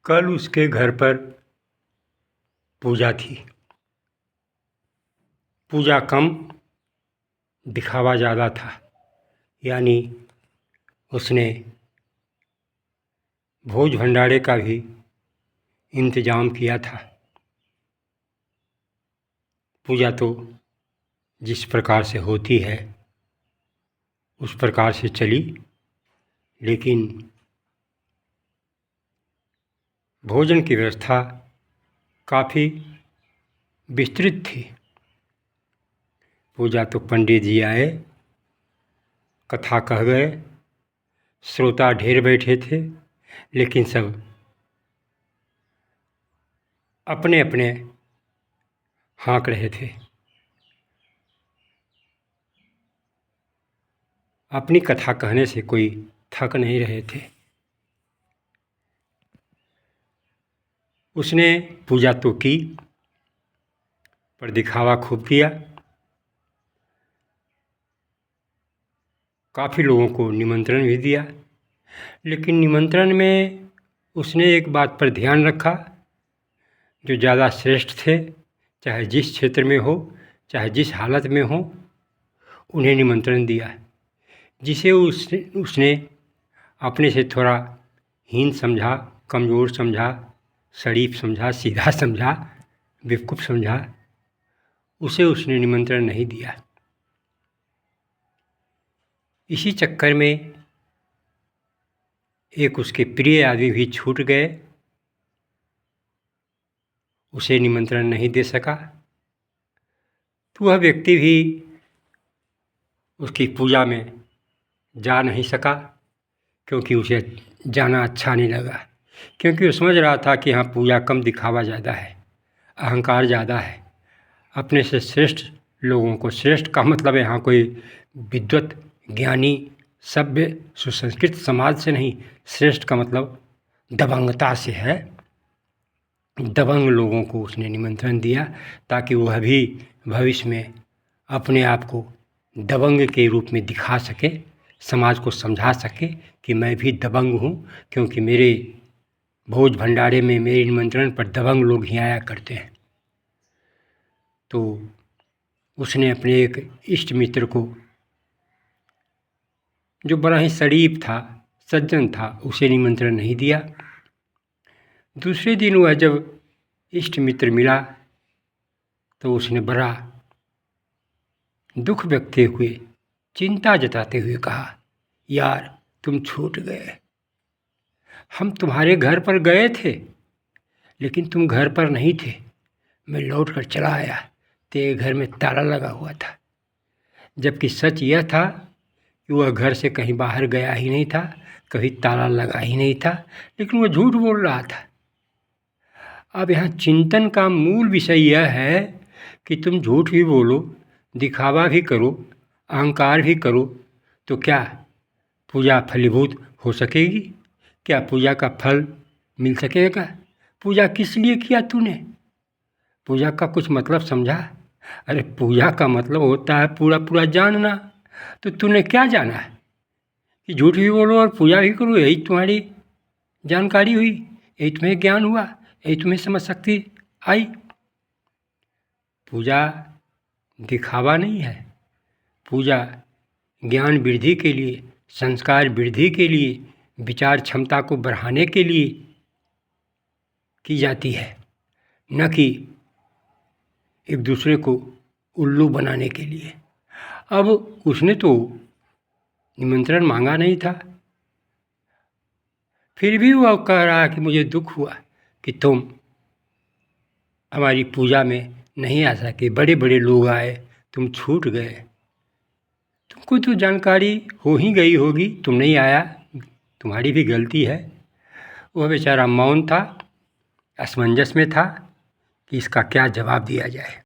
कल उसके घर पर पूजा थी। पूजा कम, दिखावा ज़्यादा था। यानी उसने भोज भंडारे का भी इंतज़ाम किया था। पूजा तो जिस प्रकार से होती है उस प्रकार से चली, लेकिन भोजन की व्यवस्था काफ़ी विस्तृत थी। पूजा तो पंडित जी आए, कथा कह गए, श्रोता ढेर बैठे थे, लेकिन सब अपने अपने हाँक रहे थे। अपनी कथा कहने से कोई थक नहीं रहे थे। उसने पूजा तो की, पर दिखावा खूब किया। काफ़ी लोगों को निमंत्रण भी दिया, लेकिन निमंत्रण में उसने एक बात पर ध्यान रखा, जो ज़्यादा श्रेष्ठ थे, चाहे जिस क्षेत्र में हो, चाहे जिस हालत में हो, उन्हें निमंत्रण दिया। जिसे उसने अपने से थोड़ा हीन समझा, कमज़ोर समझा, शरीफ समझा, सीधा समझा, बेवकूफ़ समझा, उसे उसने निमंत्रण नहीं दिया। इसी चक्कर में एक उसके प्रिय आदमी भी छूट गए, उसे निमंत्रण नहीं दे सका। तो वह व्यक्ति भी उसकी पूजा में जा नहीं सका, क्योंकि उसे जाना अच्छा नहीं लगा। क्योंकि वो समझ रहा था कि हाँ, पूजा कम, दिखावा ज़्यादा है, अहंकार ज़्यादा है। अपने से श्रेष्ठ लोगों को, श्रेष्ठ का मतलब यहाँ कोई विद्वत, ज्ञानी, सभ्य, सुसंस्कृत समाज से नहीं, श्रेष्ठ का मतलब दबंगता से है। दबंग लोगों को उसने निमंत्रण दिया, ताकि वह भी भविष्य में अपने आप को दबंग के रूप में दिखा सके, समाज को समझा सके कि मैं भी दबंग हूँ, क्योंकि मेरे भोज भंडारे में, मेरे निमंत्रण पर दबंग लोग ही आया करते हैं। तो उसने अपने एक इष्ट मित्र को, जो बड़ा ही शरीफ था, सज्जन था, उसे निमंत्रण नहीं दिया। दूसरे दिन वह जब इष्ट मित्र मिला तो उसने बड़ा दुख व्यक्त हुए, चिंता जताते हुए कहा, यार तुम छूट गए। हम तुम्हारे घर पर गए थे, लेकिन तुम घर पर नहीं थे। मैं लौट कर चला आया, तेरे घर में ताला लगा हुआ था। जबकि सच यह था कि वह घर से कहीं बाहर गया ही नहीं था, कभी ताला लगा ही नहीं था, लेकिन वह झूठ बोल रहा था। अब यहाँ चिंतन का मूल विषय यह है कि तुम झूठ भी बोलो, दिखावा भी करो, अहंकार भी करो, तो क्या पूजा फलीभूत हो सकेगी? क्या पूजा का फल मिल सकेगा? पूजा किस लिए किया तूने? पूजा का कुछ मतलब समझा? अरे पूजा का मतलब होता है पूरा पूरा जानना। तो तूने क्या जाना है कि झूठ भी बोलो और पूजा भी करो? यही तुम्हारी जानकारी हुई, यही तुम्हें ज्ञान हुआ, यही तुम्हें समझ शक्ति आई। पूजा दिखावा नहीं है। पूजा ज्ञान वृद्धि के लिए, संस्कार वृद्धि के लिए, विचार क्षमता को बढ़ाने के लिए की जाती है, न कि एक दूसरे को उल्लू बनाने के लिए। अब उसने तो निमंत्रण मांगा नहीं था, फिर भी वह कह रहा कि मुझे दुख हुआ कि तुम हमारी पूजा में नहीं आ सके, बड़े बड़े लोग आए, तुम छूट गए। तुमको तो जानकारी हो ही गई होगी, तुम नहीं आया, तुम्हारी भी गलती है। वह बेचारा मौन था, असमंजस में था कि इसका क्या जवाब दिया जाए।